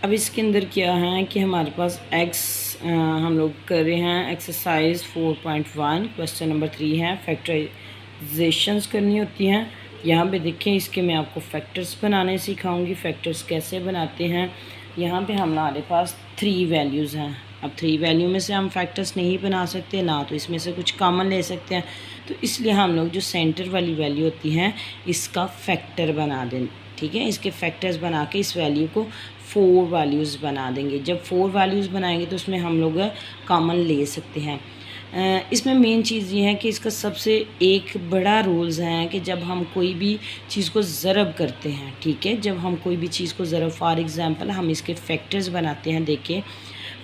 अब इसके अंदर क्या है कि हमारे पास हम लोग कर रहे हैं एक्सरसाइज 4.1 क्वेश्चन नंबर 3 है। फैक्टराइजेशंस करनी होती हैं। यहाँ पे देखें, इसके मैं आपको फैक्टर्स बनाने सिखाऊंगी। फैक्टर्स कैसे बनाते हैं। यहाँ पे हमारे पास 3 वैल्यूज़ हैं। अब 3 वैल्यू में से हम फैक्टर्स नहीं बना सकते ना, तो इसमें से कुछ कॉमन ले सकते हैं। तो इसलिए हम लोग जो सेंटर वाली वैल्यू होती हैं इसका फैक्टर बना दें। ठीक है, इसके फैक्टर्स बना के इस वैल्यू को 4 वैल्यूज़ बना देंगे। जब 4 वैल्यूज़ बनाएंगे तो उसमें हम लोग कॉमन ले सकते हैं। इसमें मेन चीज़ ये है कि इसका सबसे एक बड़ा रूल्स है कि जब हम कोई भी चीज़ को ज़रब करते हैं, ठीक है, जब हम कोई भी चीज़ को ज़रब, फॉर एग्ज़ाम्पल हम इसके फैक्टर्स बनाते हैं। देखिए,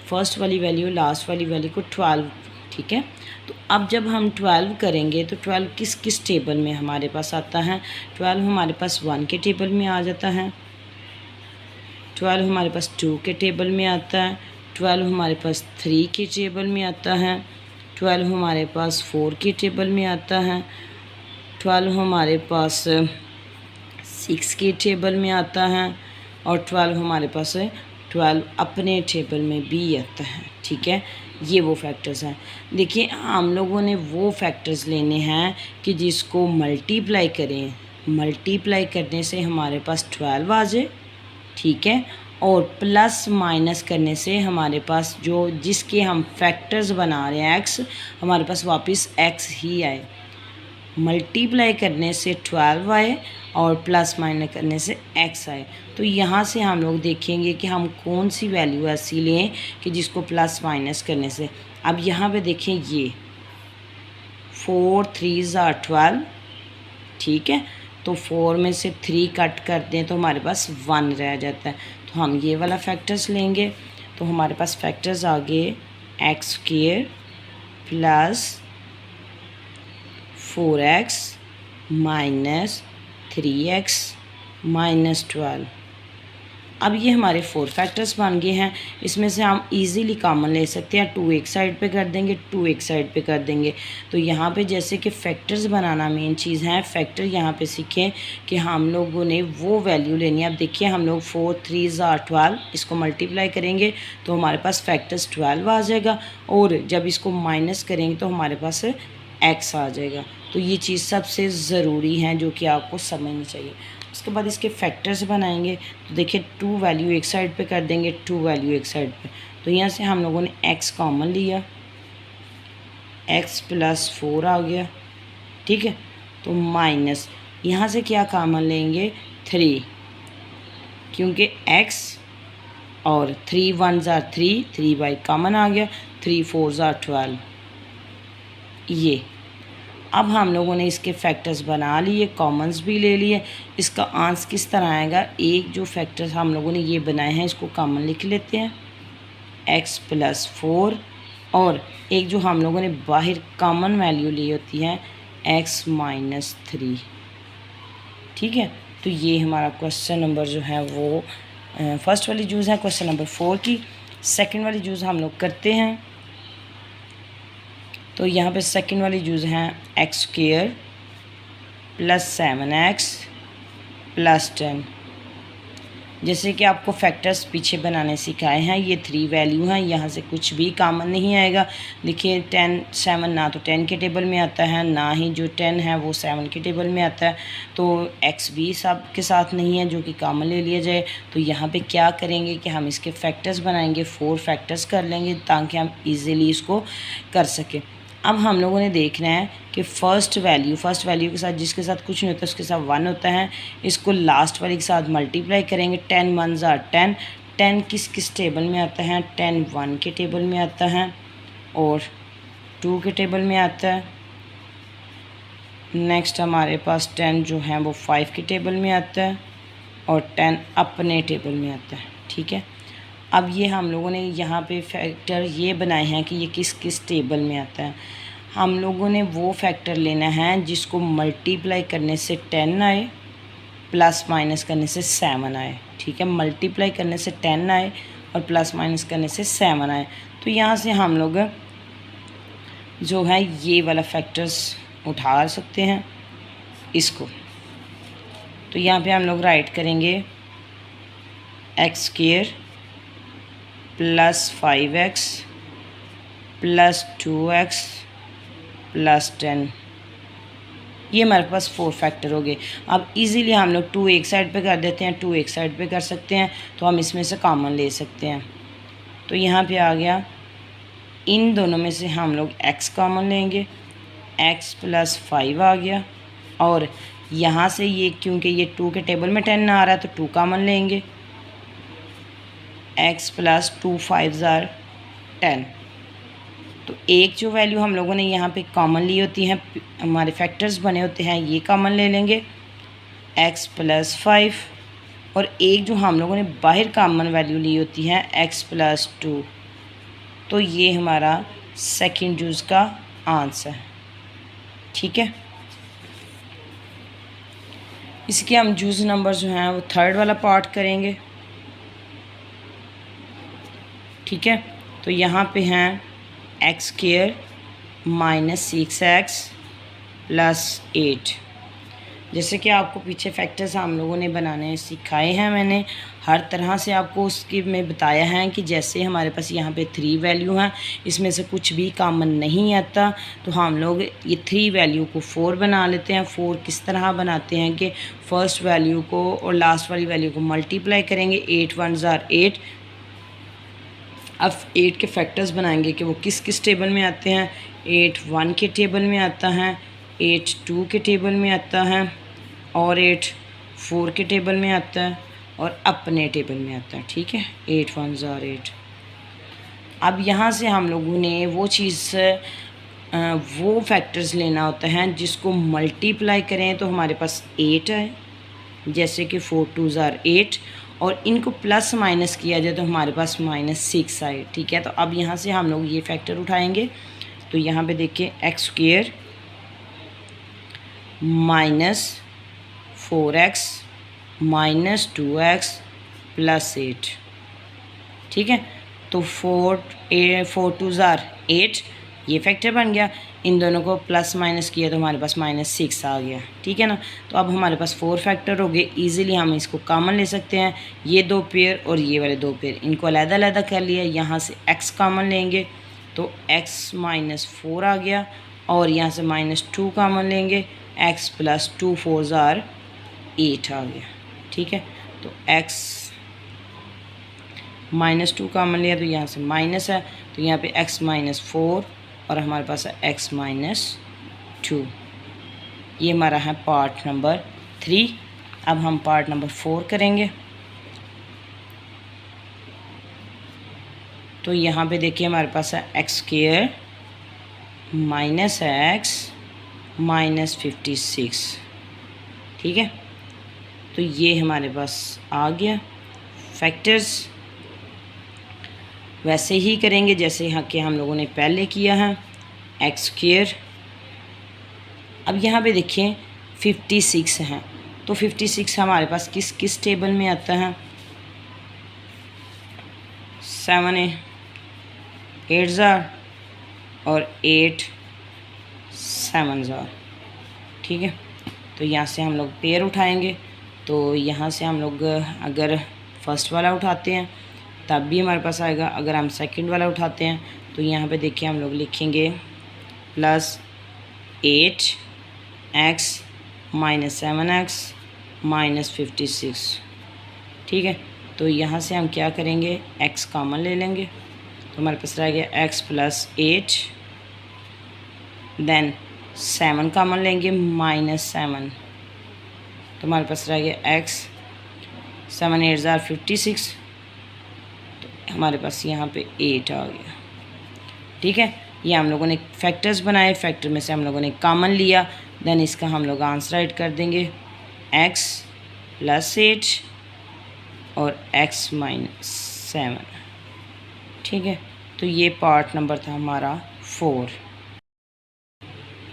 फर्स्ट वाली वैल्यू लास्ट वाली वैल्यू को 12, ठीक है। तो अब जब हम 12 करेंगे तो 12 किस किस टेबल में हमारे पास आता है। 12 हमारे पास 1 के टेबल में आ जाता है, 12 हमारे पास 2 के टेबल में आता है, 12 हमारे पास 3 के टेबल में आता है, 12 हमारे पास 4 के टेबल में आता है, 12 हमारे पास 6 के टेबल में आता है, और 12 हमारे पास 12 अपने टेबल में भी आता है। ठीक है, ये वो फैक्टर्स हैं। देखिए, हम लोगों ने वो फैक्टर्स लेने हैं कि जिसको मल्टीप्लाई करें, मल्टीप्लाई करने से हमारे पास 12 आ जाए, ठीक है, और प्लस माइनस करने से हमारे पास जो जिसके हम फैक्टर्स बना रहे हैं एक्स, हमारे पास वापस एक्स ही आए। मल्टीप्लाई करने से 12 आए और प्लस माइनस करने से एक्स आए। तो यहाँ से हम लोग देखेंगे कि हम कौन सी वैल्यू ऐसी लें कि जिसको प्लस माइनस करने से। अब यहाँ पे देखें, ये 4 3 are 12, ठीक है, तो 4 में से 3 कट कर दें तो हमारे पास 1 रह जाता है। तो हम ये वाला फैक्टर्स लेंगे तो हमारे पास फैक्टर्स आ गए x square plus 4x minus 3x minus 12। अब ये हमारे 4 फैक्टर्स बन गए हैं। इसमें से हम इजीली कॉमन ले सकते हैं। 2 एक साइड पे कर देंगे, 2 एक साइड पे कर देंगे। तो यहाँ पे जैसे कि फैक्टर्स बनाना मेन चीज़ है। फैक्टर यहाँ पे सीखें कि हम लोगों ने वो वैल्यू लेनी है। अब देखिए, हम लोग 4 3 are 12, इसको मल्टीप्लाई करेंगे तो हमारे पास फैक्टर्स 12 आ जाएगा, और जब इसको माइनस करेंगे तो हमारे पास एक्स आ जाएगा। तो ये चीज़ सबसे ज़रूरी है जो कि आपको समझनी चाहिए। उसके बाद इसके फैक्टर्स बनाएंगे तो देखिए, 2 वैल्यू एक साइड पे कर देंगे, 2 वैल्यू एक साइड पे। तो यहाँ से हम लोगों ने x कॉमन लिया, x प्लस 4 आ गया, ठीक है। तो माइनस यहाँ से क्या कॉमन लेंगे, 3, क्योंकि x और 3 1s are 3, 3 बाई कॉमन आ गया, 3 4s are 12। ये अब हम लोगों ने इसके फैक्टर्स बना लिए, कॉमन्स भी ले लिए। इसका आंसर किस तरह आएगा, एक जो फैक्टर्स हम लोगों ने ये बनाए हैं इसको कॉमन लिख लेते हैं, x प्लस 4, और एक जो हम लोगों ने बाहर कॉमन वैल्यू ली होती है x माइनस 3, ठीक है। तो ये हमारा क्वेश्चन नंबर जो है वो फर्स्ट वाली यूज़ है क्वेश्चन नंबर 4 की। सेकेंड वाली यूज़ हम लोग करते हैं। तो यहाँ पे सेकंड वाली यूज़ है x square plus 7x plus 10। जैसे कि आपको फैक्टर्स पीछे बनाने सिखाए हैं, ये 3 वैल्यू हैं, यहाँ से कुछ भी कॉमन नहीं आएगा। देखिए, 10 7 ना तो 10 के टेबल में आता है, ना ही जो 10 है वो 7 के टेबल में आता है। तो x भी सब के साथ नहीं है जो कि कॉमन ले लिया जाए। तो यहाँ पे क्या करेंगे कि हम इसके फैक्टर्स बनाएंगे, 4 फैक्टर्स कर लेंगे ताकि हम इजीली इसको कर सकें। अब हम लोगों ने देखना है कि फर्स्ट वैल्यू के साथ जिसके साथ कुछ नहीं होता उसके साथ 1 होता है, इसको लास्ट वाले के साथ मल्टीप्लाई करेंगे। 10 1s are 10, 10 किस किस टेबल में आता है, 10 1 के टेबल में आता है और 2 के टेबल में आता है। नेक्स्ट हमारे पास 10 जो है वो 5 के टेबल में आता है और 10 अपने टेबल में आता है, ठीक है। अब ये हम लोगों ने यहाँ पे फैक्टर ये बनाए हैं कि ये किस किस टेबल में आता है। हम लोगों ने वो फैक्टर लेना है जिसको मल्टीप्लाई करने से 10 आए, प्लस माइनस करने से 7 आए, ठीक है। मल्टीप्लाई करने से 10 आए और प्लस माइनस करने से 7 आए। तो यहाँ से हम लोग जो है ये वाला फैक्टर्स उठा सकते हैं इसको। तो यहाँ पे हम लोग राइट करेंगे x square plus 5x plus 2x plus 10। ये हमारे पास 4 फैक्टर हो गए। अब इजीली हम लोग 2 एक साइड पे कर देते हैं, 2 एक साइड पे कर सकते हैं, तो हम इसमें से कॉमन ले सकते हैं। तो यहाँ पे आ गया, इन दोनों में से हम लोग x कॉमन लेंगे, x प्लस 5 आ गया। और यहाँ से ये क्योंकि ये 2 के टेबल में 10 आ रहा है तो 2 कॉमन लेंगे, x प्लस 2 5 ज़ार 10। तो एक जो वैल्यू हम लोगों ने यहाँ पे कॉमन ली होती हैं, हमारे फैक्टर्स बने होते हैं, ये कॉमन ले लेंगे x प्लस 5। और एक जो हम लोगों ने बाहर कॉमन वैल्यू ली होती है x प्लस 2। तो ये हमारा सेकंड जूज़ का आंसर है। ठीक है, इसके हम जूज़ नंबर जो हैं वो थर्ड वाला पार्ट करेंगे। ठीक है, तो यहाँ पे हैं x square minus 6x plus 8। जैसे कि आपको पीछे फैक्टर्स हम लोगों ने बनाने सिखाए हैं, मैंने हर तरह से आपको उसकी में बताया है कि जैसे हमारे पास यहाँ पे 3 वैल्यू हैं, इसमें से कुछ भी कॉमन नहीं आता, तो हम लोग ये 3 वैल्यू को 4 बना लेते हैं। 4 किस तरह बनाते हैं कि फ़र्स्ट वैल्यू को और लास्ट वाली वैल्यू को मल्टीप्लाई करेंगे, 8 1 ज़ार 8। अब 8 के फैक्टर्स बनाएंगे कि वो किस किस टेबल में आते हैं। 8 1 के टेबल में आता है, 8 2 के टेबल में आता है, और 8 4 के टेबल में आता है, और अपने टेबल में आता है। ठीक है, 8 1 ज़ार 8। अब यहाँ से हम लोगों ने वो चीज़ वो फैक्टर्स लेना होता है जिसको मल्टीप्लाई करें तो हमारे पास 8 है, जैसे कि 4 2 ज़ार 8, और इनको प्लस माइनस किया जाए तो हमारे पास -6 आए। ठीक है, तो अब यहाँ से हम लोग ये फैक्टर उठाएंगे। तो यहाँ पे देखिए x square minus 4x minus 2x plus 8। ठीक है, तो 4 2 ज़ार 8 ये फैक्टर बन गया। इन दोनों को प्लस माइनस किया तो हमारे पास -6 आ गया। ठीक है ना, तो अब हमारे पास 4 फैक्टर हो गए। ईज़िली हम इसको कॉमन ले सकते हैं, ये 2 पेयर और ये वाले 2 पेयर, इनको अलग-अलग कर लिया। यहाँ से x कॉमन लेंगे तो x माइनस 4 आ गया, और यहाँ से -2 कॉमन लेंगे, x प्लस 2 4 ज़ार 8 आ गया। ठीक है, तो x -2 कॉमन लिया तो यहाँ से माइनस है, तो यहाँ पे x माइनस 4 और हमारे पास है x माइनस 2। ये हमारा है पार्ट नंबर 3। अब हम पार्ट नंबर 4 करेंगे। तो यहाँ पे देखिए हमारे पास है x square minus x minus 56। ठीक है, तो ये हमारे पास आ गया। फैक्टर्स वैसे ही करेंगे जैसे यहाँ के हम लोगों ने पहले किया है, एक्स स्क्वायर। अब यहाँ पे देखें 56 हैं, तो 56 हमारे पास किस किस टेबल में आता है, 7 8 ज़ार और 8 7 ज़ार। ठीक है, तो यहाँ से हम लोग पेयर उठाएंगे। तो यहाँ से हम लोग अगर फर्स्ट वाला उठाते हैं तब भी हमारे पास आएगा, अगर हम सेकंड वाला उठाते हैं तो यहाँ पे देखिए हम लोग लिखेंगे plus 8x minus 7x minus 56। ठीक है, तो यहाँ से हम क्या करेंगे, x कॉमन ले लेंगे, तो हमारे पास रह गया x प्लस 8, देन 7 कॉमन लेंगे -7, तो हमारे पास रह गया x 7 8 ज़ार 56, तो हमारे पास यहाँ पे 8 आ गया। ठीक है, ये हम लोगों ने फैक्टर्स बनाए, फैक्टर में से हम लोगों ने कॉमन लिया, देन इसका हम लोग आंसर राइट कर देंगे x प्लस 8 और x माइनस 7। ठीक है, तो ये पार्ट नंबर था हमारा 4।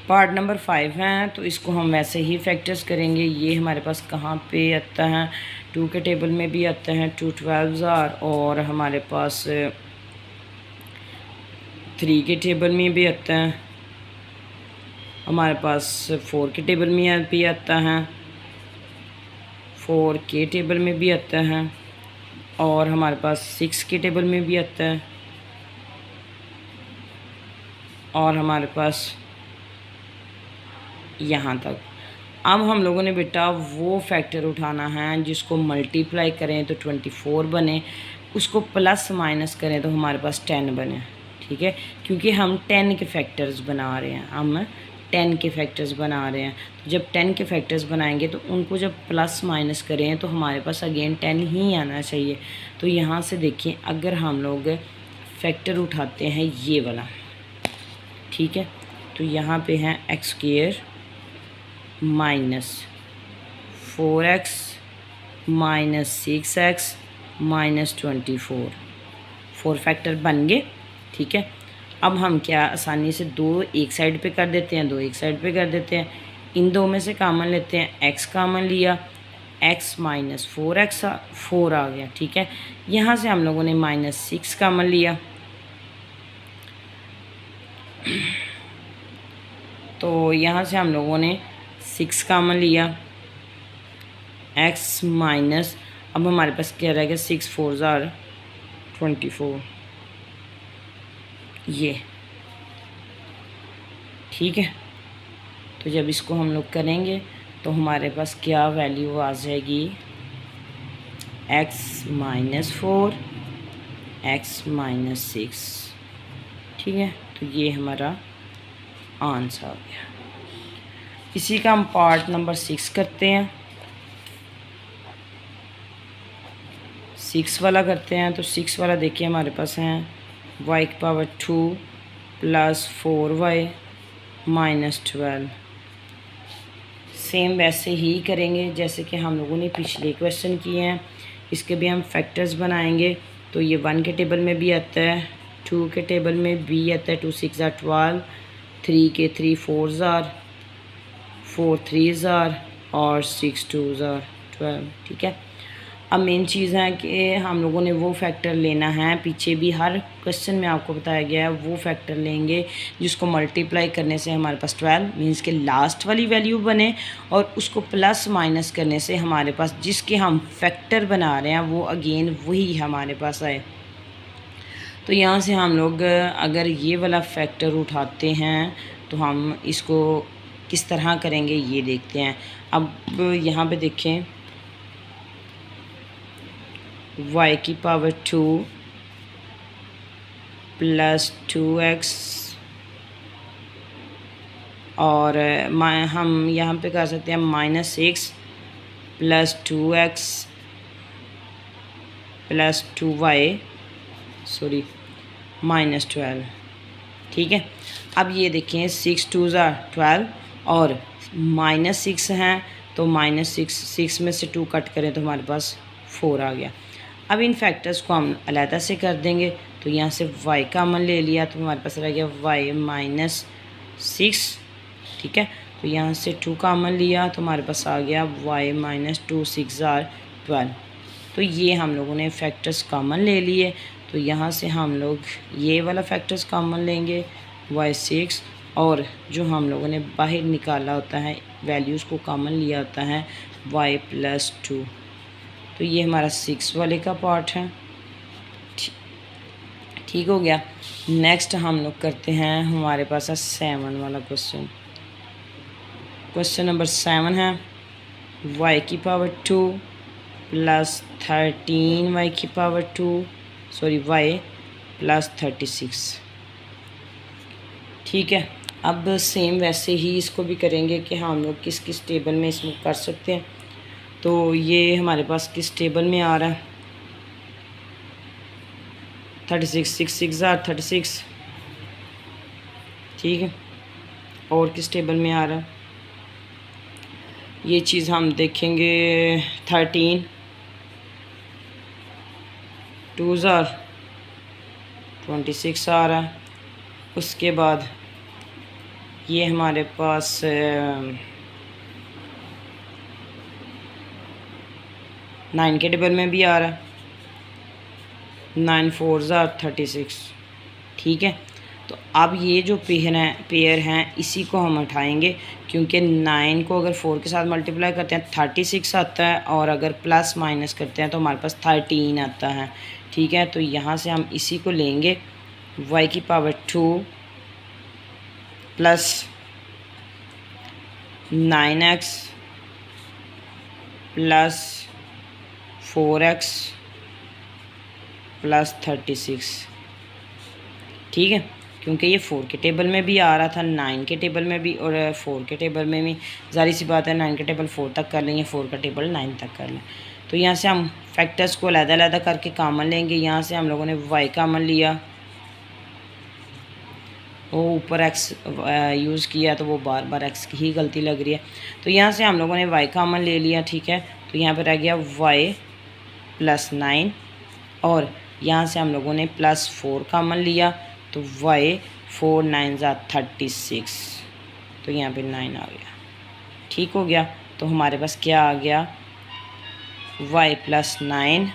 पार्ट नंबर 5 है, तो इसको हम वैसे ही फैक्टर्स करेंगे। ये हमारे पास कहाँ पे आता है, 2 के टेबल में भी आता है, 2 12 ज़ार, और हमारे पास 3 के टेबल में भी आता है, हमारे पास 4 के टेबल में भी आता है, 4 के टेबल में भी आता है, और हमारे पास 6 के टेबल में भी आता है, और हमारे पास यहाँ तक। अब हम लोगों ने बेटा वो फैक्टर उठाना है जिसको मल्टीप्लाई करें तो 24 बने, उसको प्लस माइनस करें तो हमारे पास 10 बने। ठीक है, क्योंकि हम 10 के फैक्टर्स बना रहे हैं, हम 10 के फैक्टर्स बना रहे हैं। तो जब 10 के फैक्टर्स बनाएंगे तो उनको जब प्लस माइनस करें तो हमारे पास अगेन 10 ही आना चाहिए। तो यहाँ से देखिए, अगर हम लोग फैक्टर उठाते हैं ये वाला, ठीक है, तो यहाँ पे है x square minus 4x minus 6x minus 24, 4 factor बन गए। ठीक है, अब हम क्या आसानी से 2 एक साइड पे कर देते हैं, 2 एक साइड पे कर देते हैं। इन दो में से कामन लेते हैं, x कामन लिया, x माइनस 4x 4 आ गया। ठीक है, यहाँ से हम लोगों ने माइनस 6 कामन लिया, तो यहाँ से हम लोगों ने 6 कामन लिया, x माइनस, अब हमारे पास क्या रहेगा, 6 4 ज़ार 24, ये। ठीक है, तो जब इसको हम लोग करेंगे तो हमारे पास क्या वैल्यू आ जाएगी, x माइनस 4 x माइनस 6। ठीक है, तो ये हमारा आंसर आ गया। इसी का हम पार्ट नंबर 6 करते हैं। 6 वाला करते हैं, तो 6 वाला देखिए हमारे पास है y की power 2 plus 4y minus 12। Same वैसे ही करेंगे जैसे कि हम लोगों ने पिछले क्वेश्चन किए हैं। इसके भी हम फैक्टर्स बनाएंगे, तो ये 1 के टेबल में भी आता है, 2 के टेबल में भी आता है, 2 6 ज़ार 12, 3 के 3 4 ज़ार 4 3 ज़ार और 6 2 ज़ार 12। ठीक है, अब मेन चीज़ है कि हम लोगों ने वो फैक्टर लेना है, पीछे भी हर क्वेश्चन में आपको बताया गया है, वो फैक्टर लेंगे जिसको मल्टीप्लाई करने से हमारे पास 12 मीन्स के लास्ट वाली वैल्यू बने, और उसको प्लस माइनस करने से हमारे पास जिसके हम फैक्टर बना रहे हैं वो अगेन वही हमारे पास आए। तो यहाँ से हम लोग अगर ये वाला फैक्टर उठाते हैं तो हम इसको किस तरह करेंगे ये देखते हैं। अब यहाँ पे देखें, y की पावर 2 प्लस 2x, और हम यहाँ पे कर सकते हैं minus 6 plus 2x plus 2y sorry minus 12। ठीक है, अब ये देखें 6 2 ज़ार 12 और माइनस 6 हैं, तो माइनस 6 में से 2 कट करें तो हमारे पास 4 आ गया। अब इन फैक्टर्स को हम अलहदा से कर देंगे, तो यहाँ से y कामन ले लिया तो हमारे पास रह गया y माइनस 6। ठीक है, तो यहाँ से 2 कामन लिया तो हमारे पास आ गया y माइनस 2 6 ज़ार 12। तो ये हम लोगों ने फैक्टर्स कामन ले लिए, तो यहाँ से हम लोग ये वाला फैक्टर्स कामन लेंगे y6, और जो हम लोगों ने बाहर निकाला होता है वैल्यूज़ को कामन लिया होता है y प्लस 2। तो ये हमारा 6 वाले का पार्ट है। ठीक हो गया। नेक्स्ट हम लोग करते हैं, हमारे पास है 7 वाला क्वेश्चन। क्वेश्चन नंबर 7 है y की पावर 2 प्लस 13 y की पावर 2 सॉरी y प्लस 36। ठीक है, अब सेम वैसे ही इसको भी करेंगे कि हम लोग किस किस टेबल में इसमें कर सकते हैं। तो ये हमारे पास किस टेबल में आ रहा है, 36 6 6 ज़ार 36। ठीक है, और किस टेबल में आ रहा है ये चीज़ हम देखेंगे, 13 2 ज़ार 26 आ रहा है। उसके बाद ये हमारे पास 9 के टेबल में भी आ रहा है, 9 4 ज़ार 36। ठीक है, तो अब ये जो पेयर हैं इसी को हम उठाएंगे, क्योंकि 9 को अगर 4 के साथ मल्टीप्लाई करते हैं 36 आता है, और अगर प्लस माइनस करते हैं तो हमारे पास 13 आता है। ठीक है, तो यहाँ से हम इसी को लेंगे, y की power 2 plus 9x plus 4x plus 36। ठीक है, क्योंकि ये 4 के टेबल में भी आ रहा था, 9 के टेबल में भी और 4 के टेबल में भी। ज़ाहिर सी बात है 9 का टेबल 4 तक कर लेंगे, 4 का टेबल 9 तक कर लें। तो यहाँ से हम फैक्टर्स को अलग-अलग करके कॉमन लेंगे। यहाँ से हम लोगों ने y कॉमन लिया, वो ऊपर x यूज़ किया तो वो बार बार x की ही गलती लग रही है। तो यहाँ से हम लोगों ने y कॉमन ले लिया। ठीक है, तो यहाँ पर रह गया y प्लस 9, और यहाँ से हम लोगों ने प्लस 4 कॉमन लिया, तो y 4 9 36, तो यहाँ पे 9 आ गया। ठीक हो गया, तो हमारे पास क्या आ गया, y प्लस 9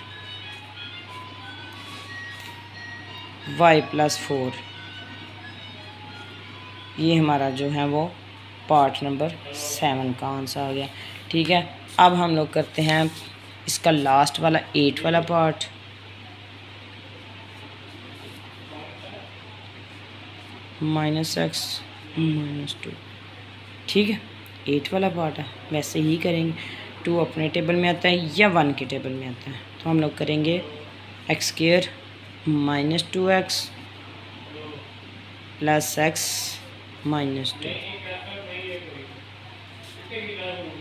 y प्लस 4। ये हमारा जो है वो पार्ट नंबर 7 का आंसर आ गया। ठीक है, अब हम लोग करते हैं इसका लास्ट वाला 8 वाला पार्ट। -x -2। ठीक है, 8 वाला पार्ट है, वैसे ही करेंगे। 2 अपने टेबल में आता है या 1 के टेबल में आता है, तो हम लोग करेंगे x² -2x प्लस x -2।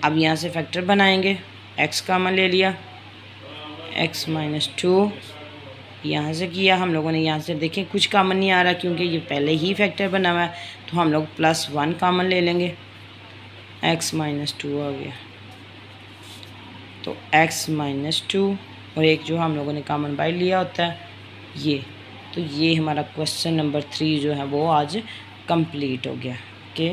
अब यहाँ से फैक्टर बनाएंगे, x कॉमन ले लिया, x -2 यहाँ से किया हम लोगों ने। यहाँ से देखें कुछ कॉमन नहीं आ रहा, क्योंकि ये पहले ही फैक्टर बना हुआ है, तो हम लोग +1 कॉमन ले लेंगे, x -2 आ गया। तो x -2 और एक जो हम लोगों ने कॉमन बाय लिया होता है ये, तो ये हमारा क्वेश्चन नंबर 3 जो है वो आज कंप्लीट हो गया। ओके।